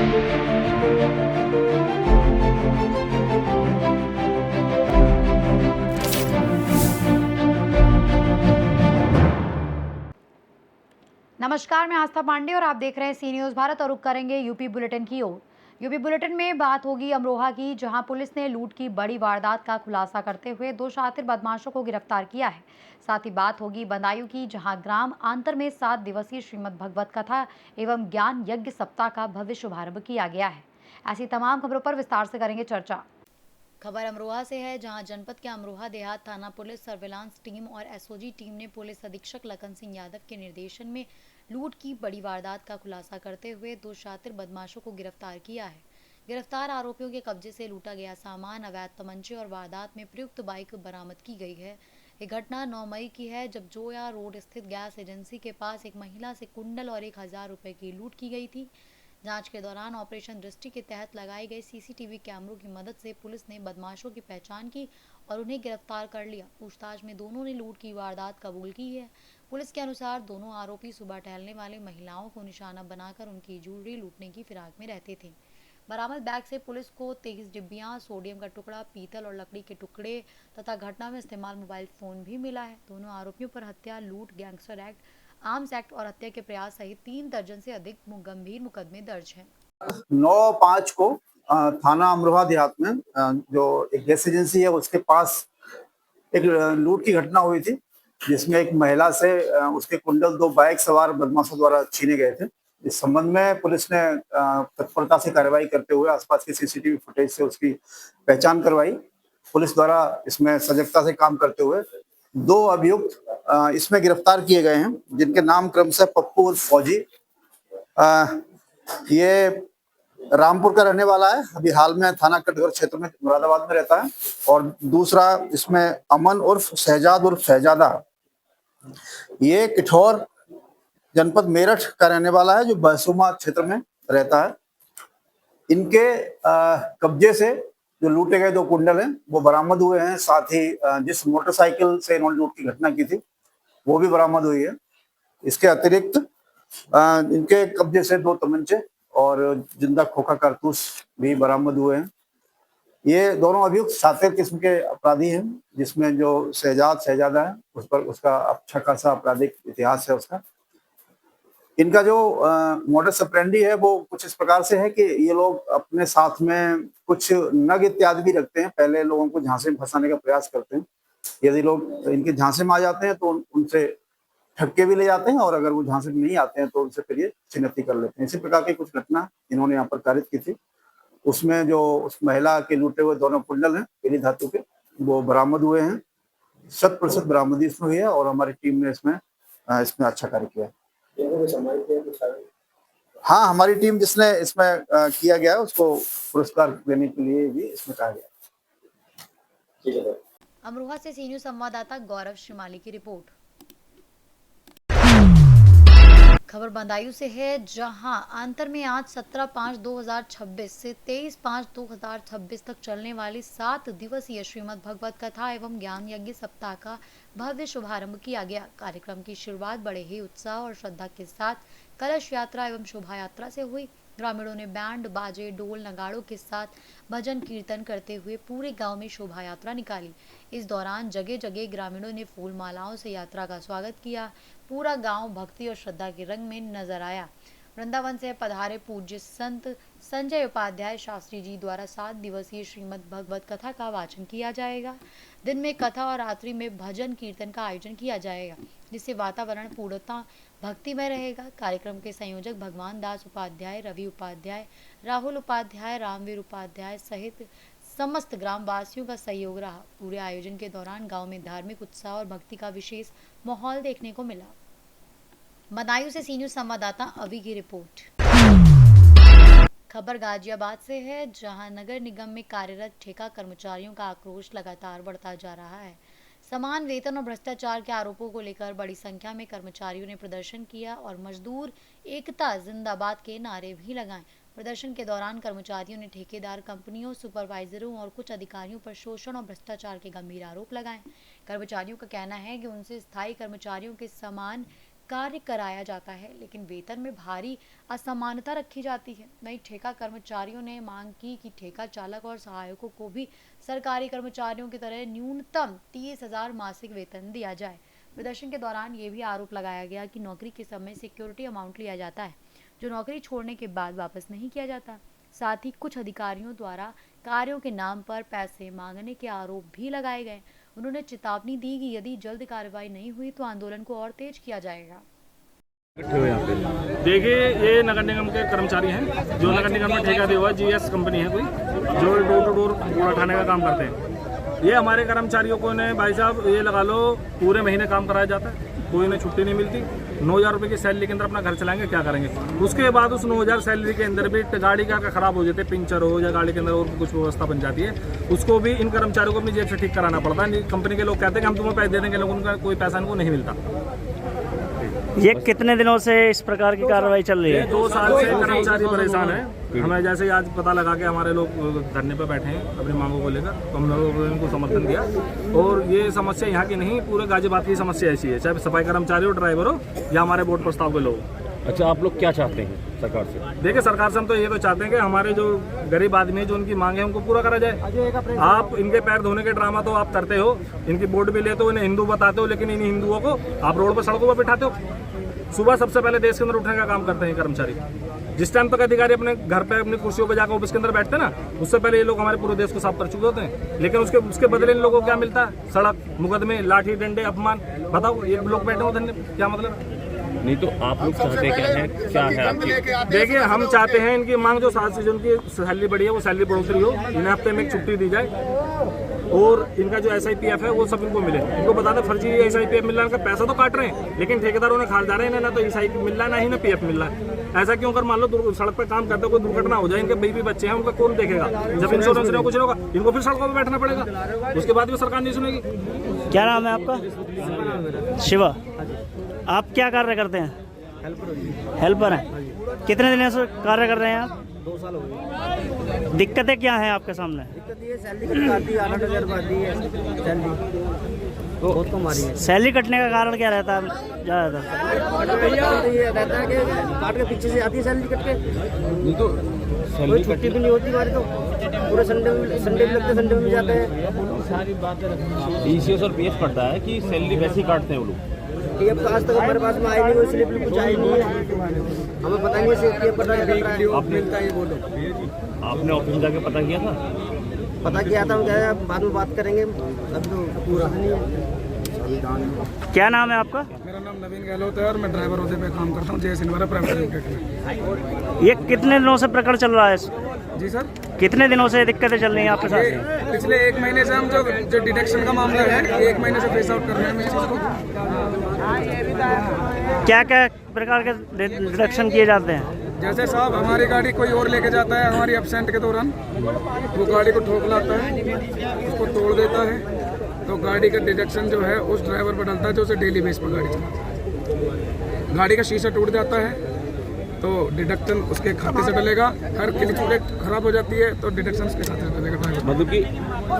नमस्कार, मैं आस्था पांडे और आप देख रहे हैं सी न्यूज़ भारत और रुक करेंगे यूपी बुलेटिन की ओर। यूपी बुलेटिन में बात होगी अमरोहा की, जहां पुलिस ने लूट की बड़ी वारदात का खुलासा करते हुए 2 शातिर बदमाशों को गिरफ्तार किया है। साथ ही बात होगी बदायूं की, जहां ग्राम आंतर में 7 दिवसीय श्रीमद् भगवत कथा एवं ज्ञान यज्ञ सप्ताह का भव्य शुभारंभ किया गया है। ऐसी तमाम खबरों पर विस्तार से करेंगे चर्चा। खबर अमरोहा से है, जहां जनपद के अमरोहा देहात थाना पुलिस सर्विलांस टीम और एसओजी टीम ने पुलिस अधीक्षक लखन सिंह यादव के निर्देशन में लूट की बड़ी वारदात का खुलासा करते हुए 2 शातिर बदमाशों को गिरफ्तार किया है। गिरफ्तार आरोपियों के कब्जे से लूटा गया सामान, अवैध तमंचे और वारदात में प्रयुक्त बाइक बरामद की गई है। ये घटना 9 मई की है, जब जोया रोड स्थित गैस एजेंसी के पास एक महिला से कुंडल और 1,000 रुपए की लूट की गई थी। जांच के दौरान ऑपरेशन दृष्टि के तहत लगाए गए सीसीटीवी कैमरों की मदद से पुलिस ने बदमाशों की पहचान की और उन्हें गिरफ्तार कर लिया। पूछताछ में दोनों ने लूट की वारदात कबूल की है। पुलिस के अनुसार दोनों आरोपी सुबह टहलने वाले महिलाओं को निशाना बनाकर उनकी ज्वेलरी लूटने की फिराक में रहते थे। बरामद बैग से पुलिस को 23 डिब्बियां, सोडियम का टुकड़ा, पीतल और लकड़ी के टुकड़े तथा घटना में इस्तेमाल मोबाइल फोन भी मिला है। दोनों आरोपियों पर हत्या, लूट, गैंगस्टर एक्ट, आर्म्स एक्ट और हत्या के प्रयास सहित 3 दर्जन से अधिक गंभीर मुकदमे दर्ज हैं। 9/5 को थाना अमरोहा देहात में जो एक गैस एजेंसी है उसके पास एक लूट की घटना हुई थी, जिसमें एक महिला से उसके कुंडल 2 बाइक सवार बदमाशों द्वारा छीने गए थे। इस संबंध में पुलिस ने तत्परता से कार्रवाई करते हुए आसपास के सीसीटीवी फुटेज से उसकी पहचान करवाई। पुलिस द्वारा इसमें सजगता से काम करते हुए 2 अभियुक्त इसमें गिरफ्तार किए गए हैं, जिनके नाम क्रमशः पप्पू और फौजी। ये रामपुर का रहने वाला है, अभी हाल में थाना कटघर क्षेत्र में मुरादाबाद में रहता है। और दूसरा इसमें अमन उर्फ शहजाद उर्फ शहजादा, ये किठौर जनपद मेरठ का रहने वाला है, जो बहसुमा क्षेत्र में रहता है। इनके कब्जे से जो लूटे गए 2 कुंडल हैं वो बरामद हुए हैं। साथ ही जिस मोटरसाइकिल से इन्होंने लूट की घटना की थी वो भी बरामद हुई है। इसके अतिरिक्त इनके कब्जे से 2 तमंचे और जिंदा खोखा कारतूस भी बरामद हुए हैं। ये दोनों अभियुक्त शातिर किस्म के अपराधी हैं, जिसमें जो शहजादा है उस पर उसका अच्छा खासा आपराधिक इतिहास है उसका। इनका जो मोडस ऑपरेंडी है वो कुछ इस प्रकार से है कि ये लोग अपने साथ में कुछ नग इत्यादि भी रखते हैं। पहले लोगों को झांसे में फंसाने का प्रयास करते हैं। यदि लोग इनके झांसे में आ जाते हैं तो उनसे ठग के भी ले जाते हैं, और अगर वो झांसे में नहीं आते हैं तो उनसे फिर ये छिनत्ती कर लेते हैं। इसी प्रकार की कुछ घटना इन्होंने यहाँ पर कारित की थी। उसमें जो उस महिला के लूटे हुए दोनों कुंडल हैं पीली धातु के, वो बरामद हुए हैं। 100% बरामदी इसमें हुई है और हमारी टीम ने इसमें अच्छा कार्य किया। हाँ, हमारी टीम जिसने इसमें किया गया है उसको पुरस्कार देने के लिए भी इसमें कहा गया। अमरोहा से सी न्यूज़ संवाददाता गौरव श्रीमाली की रिपोर्ट। खबर बदायूं से है, जहां आंतर में आज 17/5/2026 से 23/5/2026 तक चलने वाली 7 दिवसीय श्रीमद् भगवत कथा एवं ज्ञान यज्ञ सप्ताह का भव्य शुभारंभ किया गया। कार्यक्रम की शुरुआत बड़े ही उत्साह और श्रद्धा के साथ कलश यात्रा एवं शोभा यात्रा से हुई। ग्रामीणों ने बैंड बाजे, डोल, नगाड़ों के साथ भजन कीर्तन करते हुए पूरे गांव में शोभा यात्रा निकाली। इस दौरान जगह जगह ग्रामीणों ने फूल मालाओं से यात्रा का स्वागत किया। पूरा गांव भक्ति और श्रद्धा के रंग में नजर आया। वृंदावन से पधारे पूज्य संत संजय उपाध्याय शास्त्री जी द्वारा 7 दिवसीय श्रीमद् भगवत कथा का वाचन किया जाएगा। दिन में कथा और रात्रि में भजन कीर्तन का आयोजन किया जाएगा, जिससे वातावरण पूर्णतः भक्तिमय रहेगा। कार्यक्रम के संयोजक भगवान दास उपाध्याय, रवि उपाध्याय, राहुल उपाध्याय, रामवीर उपाध्याय सहित समस्त ग्रामवासियों का सहयोग रहा। पूरे आयोजन के दौरान गांव में धार्मिक उत्साह और भक्ति का विशेष माहौल देखने को मिला। बदायूं से सी न्यूज़ संवाददाता अभी की रिपोर्ट। खबर गाजियाबाद से है, जहां नगर निगम में कार्यरत ठेका कर्मचारियों का आक्रोश लगातार बढ़ता जा रहा है। समान वेतन और भ्रष्टाचार के आरोपों को लेकर बड़ी संख्या में कर्मचारियों ने प्रदर्शन किया और मजदूर एकता जिंदाबाद के नारे भी लगाए। प्रदर्शन के दौरान कर्मचारियों ने ठेकेदार कंपनियों, सुपरवाइजरों और कुछ अधिकारियों पर शोषण और भ्रष्टाचार के गंभीर आरोप लगाए। कर्मचारियों का कहना है कि उनसे स्थायी कर्मचारियों के समान कार्य कराया जाता है, लेकिन वेतन में भारी असमानता रखी जाती है। वहीं ठेका कर्मचारियों ने मांग की कि ठेका चालक और सहायकों को भी सरकारी कर्मचारियों की तरह न्यूनतम 30,000 मासिक वेतन दिया जाए। प्रदर्शन के दौरान ये भी आरोप लगाया गया कि नौकरी के समय सिक्योरिटी अमाउंट लिया जाता है, जो नौकरी छोड़ने के बाद वापस नहीं किया जाता। साथ ही कुछ अधिकारियों द्वारा कार्यों के नाम पर पैसे मांगने के आरोप भी लगाए गए। उन्होंने चेतावनी दी कि यदि जल्द कार्रवाई नहीं हुई तो आंदोलन को और तेज किया जाएगा। देखिए, ये नगर निगम के कर्मचारी हैं जो नगर निगम में ठेका दिया हुआ है, जीएस कंपनी है कोई, जो डोर टू डोर कूड़ा उठाने का काम करते हैं। ये हमारे कर्मचारियों को ने भाई साहब ये लगा लो पूरे महीने काम कराया जाता है, कोई इन्हें छुट्टी नहीं मिलती। 9,000 रुपये की सैलरी के अंदर अपना घर चलाएंगे, क्या करेंगे? उसके बाद उस 9,000 सैलरी के अंदर भी गाड़ी का खराब हो जाते हैं, पंचर हो या गाड़ी के अंदर और कुछ व्यवस्था बन जाती है, उसको भी इन कर्मचारियों को अपनी जेब से ठीक कराना पड़ता है। कंपनी के लोग कहते हैं कि हम तुम्हें पैसे दे देंगे, लेकिन उनका कोई पैसा इनको नहीं मिलता। ये कितने दिनों से इस प्रकार की कार्रवाई चल रही है? 2 साल से कर्मचारी परेशान है। हमें जैसे आज पता लगा कि हमारे लोग धरने पर बैठे हैं अपनी मांगों को लेकर, तो हम लोगों ने इनको समर्थन दिया। और ये समस्या यहाँ की नहीं, पूरे गाजियाबाद की समस्या ऐसी है, चाहे सफाई कर्मचारी हो, ड्राइवर हो या हमारे बोर्ड प्रस्ताव के लोग। अच्छा, आप लोग क्या चाहते हैं सरकार से? देखिए, सरकार से हम तो ये तो चाहते हैं कि हमारे जो गरीब आदमी है, जो उनकी मांग है, उनको पूरा करा जाए। आप इनके पैर धोने के ड्रामा तो आप करते हो, इनकी बोर्ड भी लेते हो, इन्हें हिंदू बताते हो, लेकिन इन हिंदुओं को आप रोड पर सड़कों पर बिठाते हो। सुबह सबसे पहले देश के अंदर उठने का काम करते हैं कर्मचारी। जिस टाइम तक अधिकारी अपने घर पे अपनी कुर्सियों पे जाकर ऑफिस के अंदर बैठते हैं ना, उससे पहले ये लोग हमारे पूरे देश को साफ कर चुके होते हैं। लेकिन उसके बदले इन लोगों को क्या मिलता है? सड़क, मुकदमे, लाठी डंडे, अपमान। बताओ, ये लोग बैठे हो धरने, क्या मतलब? नहीं तो आप लोग चाहते क्या है आपकी? देखिए, हम चाहते हैं इनकी मांग जो 7 सीजन की सैलरी बढ़ी है, वो सैलरी बढ़ोतरी हो, इन्हें हफ्ते में एक छुट्टी दी जाए, और इनका जो SIPF है वो सब इनको मिले। इनको बता दें फर्जी SIPF मिल रहा है, इनका पैसा तो काट रहे हैं, लेकिन ठेकेदारों ने खा जा रहे हैं, ना तो SIPF मिल रहा है, ना ही ना PF मिल रहा है। ऐसा क्यों? कर मान लो सड़क पर काम करते कोई दुर्घटना हो जाए, इनके बेबी बच्चे हैं, उनका कौन देखेगा? जब इंश्योरेंस नहीं कुछ नहीं होगा, इनको फिर सड़कों पर बैठना पड़ेगा, उसके बाद भी सरकार नहीं सुनेगी। क्या नाम है आपका? शिवा। आप क्या कार्य करते हैं? हेल्पर हैं। कितने दिनों से कार्य कर रहे हैं आप? 2 साल हो गए। दिक्कतें क्या हैं आपके सामने? दिक्कत ये सैलरी कट काटती है, 8,000 बढ़ती है सैलरी, बहुत कम आ रही है। सैलरी कटने का कारण क्या रहता है ज़्यादातर? तो ये रहता है कि काट के पीछे से आती है सैलरी कट के, नहीं तो कोई छुट्टी भी नहीं होती हमारी, तो पूरे संडे भी लगते, संडे में जाते हैं। ECS और PF कटता है कि सैलरी वैसे ही काटते हैं वो लोग? PF तो आज तक हमारे पास में आई नहीं, कोई स्लिप कुछ आई नहीं है, हमें पता नहीं है PF कट रहा है। आप मिलता है ये बोलो, आपने ऑफिस में जाके पता किया था? पता किया था, हम क्या है बाद में बात करेंगे, अब तो पूरा नहीं है। क्या नाम है आपका? मेरा नाम नवीन गहलोत है और मैं ड्राइवर होते पे काम करता हूँ JS इनवारा प्राइवेट लिमिटेड में। ये कितने दिनों से प्रकरण चल रहा है? जी सर, कितने दिनों से दिक्कतें चल रही हैं आपके ये साथ? पिछले 1 महीने से हम जो डिडक्शन का मामला है, 1 महीने से फेस आउट कर रहे हैं इस चीज़ को। क्या क्या प्रकार के डिडक्शन किए जाते हैं? जैसे साहब, हमारी गाड़ी कोई और लेके जाता है हमारी एब्सेंट के दौरान, वो गाड़ी को ठोक लाता है, उसको तोड़ देता है, तो गाड़ी का डिडक्शन जो है उस ड्राइवर पर डलता है जो उसे डेली बेस पर गाड़ी चलाता है। गाड़ी का शीशा टूट जाता है तो डिडक्शन उसके खाते से डलेगा, हर किसी चीज़ खराब हो जाती है तो डिडक्शन उसके खाते से डलेगा ड्राइवर। मतलब कि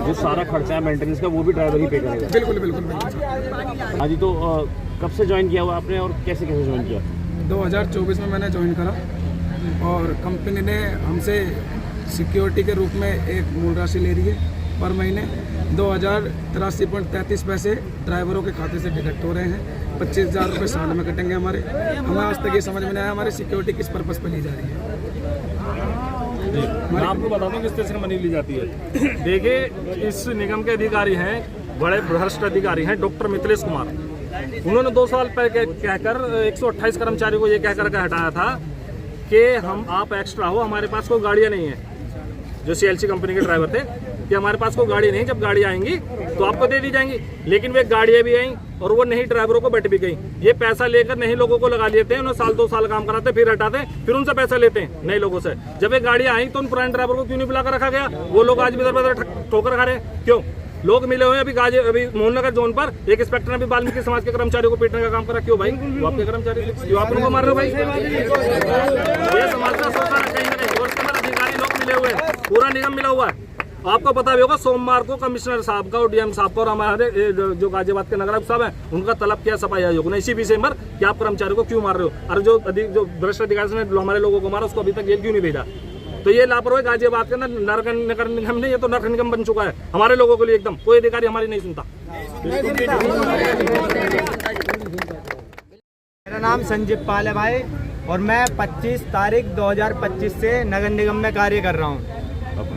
जो सारा खर्चा है मेंटेनेंस का वो भी ड्राइवर ही पे करेगा? बिल्कुल बिल्कुल बिल्कुल। हाँ जी, तो कब से ज्वाइन किया हुआ आपने और कैसे कैसे ज्वाइन किया? 2024 में मैंने ज्वाइन करा और कंपनी ने हमसे सिक्योरिटी के रूप में एक मूल राशि ले रही है पर महीने 2,083.33 पैसे ड्राइवरों के खाते से डिडक्ट हो रहे हैं। 25,000 रुपये साल में कटेंगे हमारे। हमें आज तक ये समझ में नहीं आया हमारी सिक्योरिटी किस पर्पज़ पे ली जा रही है। मैं आपको बता दूं किस तरह से मनी ली जाती है। देखिए, इस निगम के अधिकारी हैं, बड़े भ्रष्ट अधिकारी हैं, डॉक्टर मिथिलेश कुमार। उन्होंने 2 साल पहले कहकर 128 कर्मचारियों को ये कहकर के हटाया था कि हम आप एक्स्ट्रा हो, हमारे पास कोई गाड़ियाँ नहीं है। जो CLC कंपनी के ड्राइवर थे कि हमारे पास कोई गाड़ी नहीं, जब गाड़ी आएंगी तो आपको दे दी जाएंगी। लेकिन वे गाड़ियाँ भी आई और वो नहीं ड्राइवरों को बैठ भी गई। ये पैसा लेकर नहीं लोगों को लगा लेते हैं, उन्हें 1-2 साल काम कराते फिर हटाते हैं, फिर उनसे पैसा लेते हैं नए लोगों से। जब ये गाड़ियाँ आई तो उन पुराने ड्राइवर को क्यों नहीं बुला कर रखा गया? वो लोग आज भी इधर ठोकर खा रहे हैं। क्यों? लोग मिले हुए हैं अभी मोहननगर जोन पर एक इंस्पेक्टर ने भी वाल्मीकि समाज के कर्मचारियों को पीटने का काम करा। क्यों भाई? वो आपके कर्मचारी, क्यों आप उनको मार रहे हो भाई? ये समाज का सोचना कहीं ना कहीं, और इसके अंदर अधिकारी लोग मिले हुए हैं, पूरा निगम मिला हुआ है। आपको पता भी होगा सोमवार को कमिश्नर साहब का और डीएम साहब का और हमारे जो गाजियाबाद के नगर आयुक्त साहब हैं उनका तलब किया सफाई आयोग ने इसी विषय पर कि आप कर्मचारी को क्यों मार रहे हो, और जो भ्रष्ट अधिकारी ने हमारे लोगों को मारा उसको अभी तक जेल क्यों नहीं भेजा। तो ये लापरवाही गाजियाबाद के नगर निगम नहीं, ये तो नगर निगम बन चुका है हमारे लोगों के लिए एकदम। कोई अधिकारी हमारी नहीं सुनता। मेरा नाम संजीव पाल है भाई, और मैं 25 तारीख 2025 से नगर निगम में कार्य कर रहा हूँ।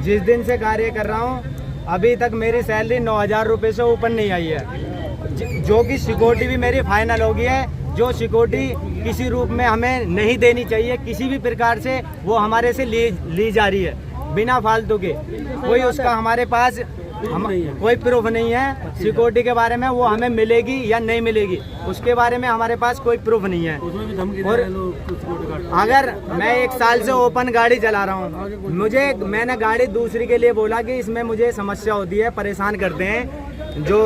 जिस दिन से कार्य कर रहा हूँ अभी तक मेरी सैलरी 9,000 रुपये से ऊपर नहीं आई है, जो कि सिक्योरिटी भी मेरी फाइनल हो गई है। जो सिक्योरिटी किसी रूप में हमें नहीं देनी चाहिए, किसी भी प्रकार से वो हमारे से ली जा रही है बिना फालतू के। कोई उसका हमारे पास कोई प्रूफ नहीं है सिक्योरिटी के बारे में, वो हमें मिलेगी या नहीं मिलेगी उसके बारे में हमारे पास कोई प्रूफ नहीं है। और अगर मैं 1 साल से ओपन गाड़ी चला रहा हूँ, मैंने गाड़ी दूसरी के लिए बोला कि इसमें मुझे समस्या होती है, परेशान करते हैं जो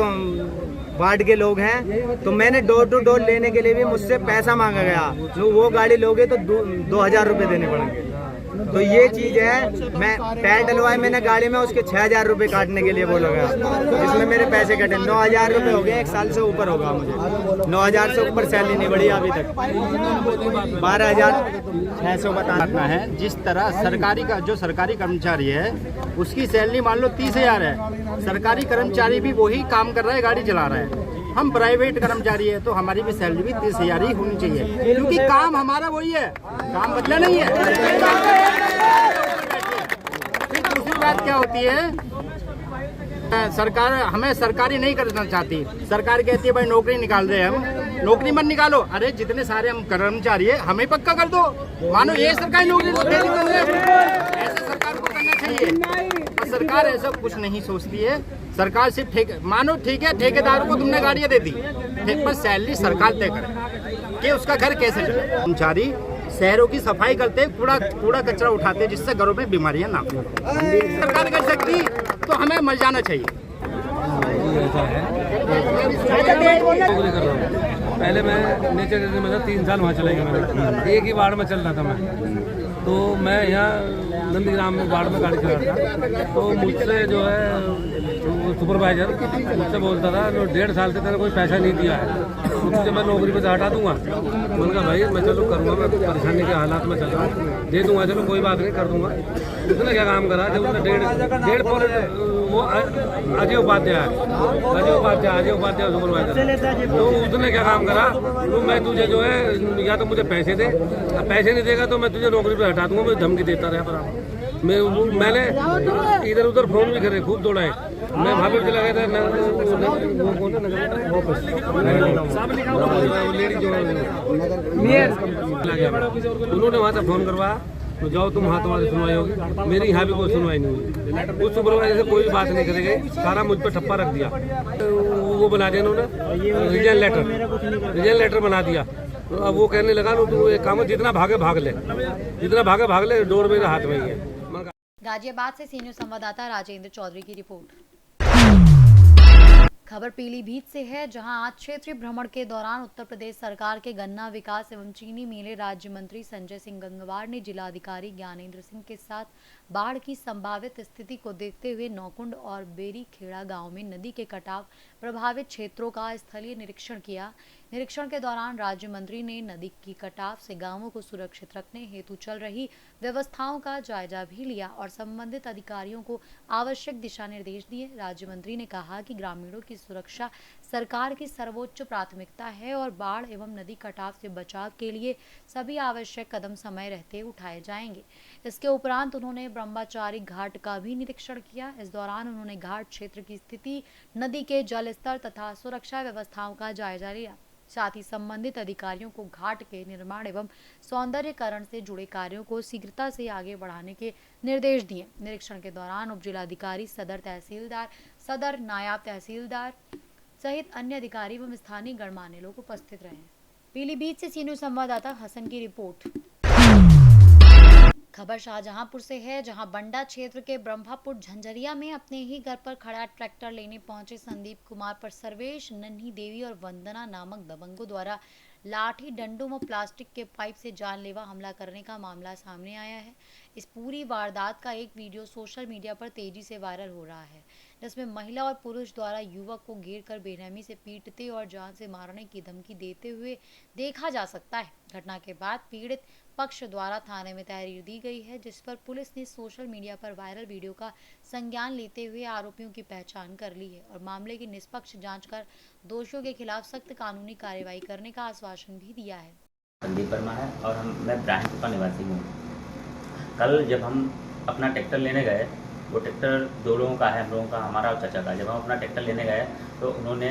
वार्ड के लोग हैं, तो मैंने डोर टू डोर लेने के लिए भी मुझसे पैसा मांगा गया। तो वो गाड़ी लोगे तो 2,000 रुपये देने पड़ेंगे। तो ये चीज़ है, मैं पैर डलवाए मैंने गाड़ी में, उसके 6,000 रुपये काटने के लिए बोला गया, जिसमें मेरे पैसे कटे। 9,000 रुपये हो गए, 1 साल से ऊपर होगा मुझे। 9,000 से ऊपर सैलरी नहीं बढ़ी अभी तक, 12,600 बताना है। जिस तरह जो सरकारी कर्मचारी है उसकी सैलरी मान लो 30,000 है, सरकारी कर्मचारी भी वही काम कर रहा है, गाड़ी चला रहा है। हम प्राइवेट कर्मचारी है तो हमारी भी सैलरी भी 30,000 ही होनी चाहिए, क्योंकि काम हमारा वही है, काम बदला नहीं है। फिर दूसरी बात क्या होती है, सरकार हमें सरकारी नहीं करना चाहती। सरकार कहती है भाई नौकरी निकाल रहे हैं हम, नौकरी मत निकालो। अरे जितने सारे हम कर्मचारी है हमें पक्का कर दो, मानो ये सरकारी नौकरी ऐसा सरकार को करना चाहिए। सरकार ऐसा कुछ नहीं सोचती है। सरकार सिर्फ मानो ठीक है ठेकेदार को तुमने गाड़ियाँ दे दी, पर सैलरी सरकार तय करे कि उसका घर कैसे चले। कर्मचारी शहरों की सफाई करते, कूड़ा कचरा उठाते, जिससे घरों में बीमारियां ना हो। सरकार कर सकती तो हमें मर जाना चाहिए। पहले मैं नेचर में था, 3 साल वहाँ चला गया मैंने, एक ही वार्ड में चल रहा था मैं। तो मैं यहाँ नंदीग्राम में वार्ड में गाड़ी चला रहा था, तो मुझसे जो है सुपरवाइजर मुझसे बोलता था 1.5 साल से तेरा कोई पैसा नहीं दिया है, तो तुझे मैं नौकरी पे से हटा दूंगा। मैंने कहा भाई मैं चलो करूँगा, मैं परेशानी के हालात में चल रहा हूँ, दे दूंगा, चलो कोई बात नहीं कर दूंगा। उसने क्या काम करा, जब उसने डेढ़ वो अजय उपाध्याय सुपरवाइजर, तो उसने क्या काम करा, तो मैं तुझे जो है या तो मुझे पैसे दे, पैसे नहीं देगा तो मैं तुझे नौकरी पे हटा दूंगा। मुझे धमकी देता रहा बराबर। मैंने इधर उधर फोन भी करे, खूब दौड़ाए। मैं वहाँ पे चला गया था उन्होंने वहाँ से फोन करवाया, तो जाओ तुम वहाँ तुम्हारी सुनवाई होगी। मेरी यहाँ भी कोई सुनवाई नहीं हुई, उस सुपरवाइजर से कोई बात नहीं करेगी, सारा मुझ पर ठप्पा रख दिया। वो बना दिया उन्होंने रिजाइन लेटर बना दिया। तो अब वो कहने लगा तो एक काम, जितना भागे भाग ले, डोर मेरे हाथ में ही है। गाजियाबाद से सीनियर संवाददाता राजेंद्र चौधरी की रिपोर्ट। खबर पीलीभीत से है, जहां आज क्षेत्रीय भ्रमण के दौरान उत्तर प्रदेश सरकार के गन्ना विकास एवं चीनी मिले राज्य मंत्री संजय सिंह गंगवार ने जिलाधिकारी ज्ञानेंद्र सिंह के साथ बाढ़ की संभावित स्थिति को देखते हुए नौकुंड और बेरीखेड़ा गांव में नदी के कटाव प्रभावित क्षेत्रों का स्थलीय निरीक्षण किया। निरीक्षण के दौरान राज्य मंत्री ने नदी की कटाव से गांवों को सुरक्षित रखने हेतु चल रही व्यवस्थाओं का जायजा भी लिया और संबंधित अधिकारियों को आवश्यक दिशा निर्देश दिए। राज्य मंत्री ने कहा कि ग्रामीणों की सुरक्षा सरकार की सर्वोच्च प्राथमिकता है और बाढ़ एवं नदी कटाव से बचाव के लिए सभी आवश्यक कदम समय रहते उठाए जाएंगे। इसके उपरांत उन्होंने ब्रह्मचारी घाट का भी निरीक्षण किया। इस दौरान उन्होंने घाट क्षेत्र की स्थिति, नदी के जल स्तर तथा सुरक्षा व्यवस्थाओं का जायजा लिया। साथ ही संबंधित अधिकारियों को घाट के निर्माण एवं सौंदर्यीकरण से जुड़े कार्यों को शीघ्रता से आगे बढ़ाने के निर्देश दिए। निरीक्षण के दौरान उप जिलाधिकारी, सदर तहसीलदार, सदर नायब तहसीलदार सहित अन्य अधिकारी एवं स्थानीय गणमान्य लोग उपस्थित रहे। पीलीभीत से सीनियर संवाददाता हसन की रिपोर्ट। खबर शाहजहांपुर से है, जहां बंडा क्षेत्र के ब्रह्मापुर झंझरिया में अपने ही घर पर खड़ा ट्रैक्टर लेने पहुंचे संदीप कुमार पर सर्वेश, नन्ही देवी और वंदना नामक दबंगों द्वारा लाठी डंडों व प्लास्टिक के पाइप से जानलेवा हमला करने का मामला सामने आया है। इस पूरी वारदात का एक वीडियो सोशल मीडिया पर तेजी से वायरल हो रहा है, जिसमें महिला और पुरुष द्वारा युवक को घेर कर बेरहमी से पीटते और जान से मारने की धमकी देते हुए देखा जा सकता है। घटना के बाद पीड़ित पक्ष द्वारा थाने में तहरीर दी गई है, जिस पर पुलिस ने सोशल मीडिया पर वायरल वीडियो का संज्ञान लेते हुए आरोपियों की पहचान कर ली है और मामले की निष्पक्ष जांच कर दोषियों के खिलाफ सख्त कानूनी कार्रवाई करने का आश्वासन भी दिया है। संदीप वर्मा है और मैं ब्राह्मणपुर का निवासी हूँ। कल जब हम अपना ट्रैक्टर लेने गए, वो ट्रैक्टर दो लोगों का है, हम लोगों का, हमारा और चाचा का। जब हम अपना ट्रैक्टर लेने गए तो उन्होंने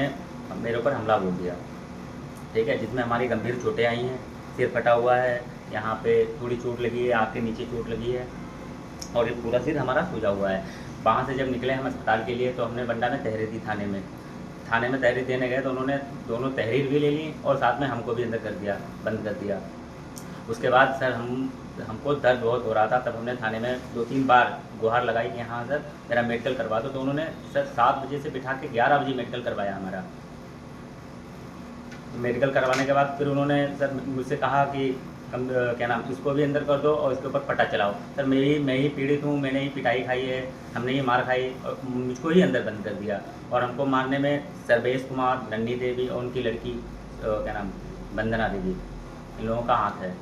मेरे ऊपर हमला बोल दिया, ठीक है, जिसमें हमारी गंभीर चोटें आई हैं। सिर फटा हुआ है, यहाँ पे थोड़ी चोट लगी है, आँख के नीचे चोट लगी है और ये पूरा सिर हमारा सूजा हुआ है। वहाँ से जब निकले हम अस्पताल के लिए तो हमने बंडा में तहरीर दी थाने में तहरीर देने गए तो उन्होंने दोनों तहरीर भी ले ली और साथ में हमको भी अंदर कर दिया, बंद कर दिया। उसके बाद सर हमको दर्द बहुत हो रहा था, तब हमने थाने में 2-3 बार गुहार लगाई कि हाँ सर मेरा मेडिकल करवा दो। तो उन्होंने सर 7 बजे से बिठा के 11 बजे मेडिकल करवाया हमारा। मेडिकल करवाने के बाद फिर उन्होंने सर मुझसे कहा कि क्या नाम, इसको भी अंदर कर दो और इसके ऊपर पट्टा चलाओ। सर मैं ही पीड़ित हूँ, मैंने ही पिटाई खाई है, हमने ही मार खाई और मुझको ही अंदर बंद कर दिया। और हमको मारने में सर्वेश कुमार, नन्नी देवी और उनकी लड़की क्या नाम, वंदना देवी, इन लोगों का हाथ है।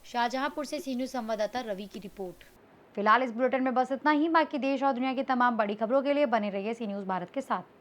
शाहजहांपुर से सी न्यूज़ संवाददाता रवि की रिपोर्ट। फिलहाल इस बुलेटिन में बस इतना ही। बाकी देश और दुनिया की तमाम बड़ी खबरों के लिए बने रहिए सी न्यूज़ भारत के साथ।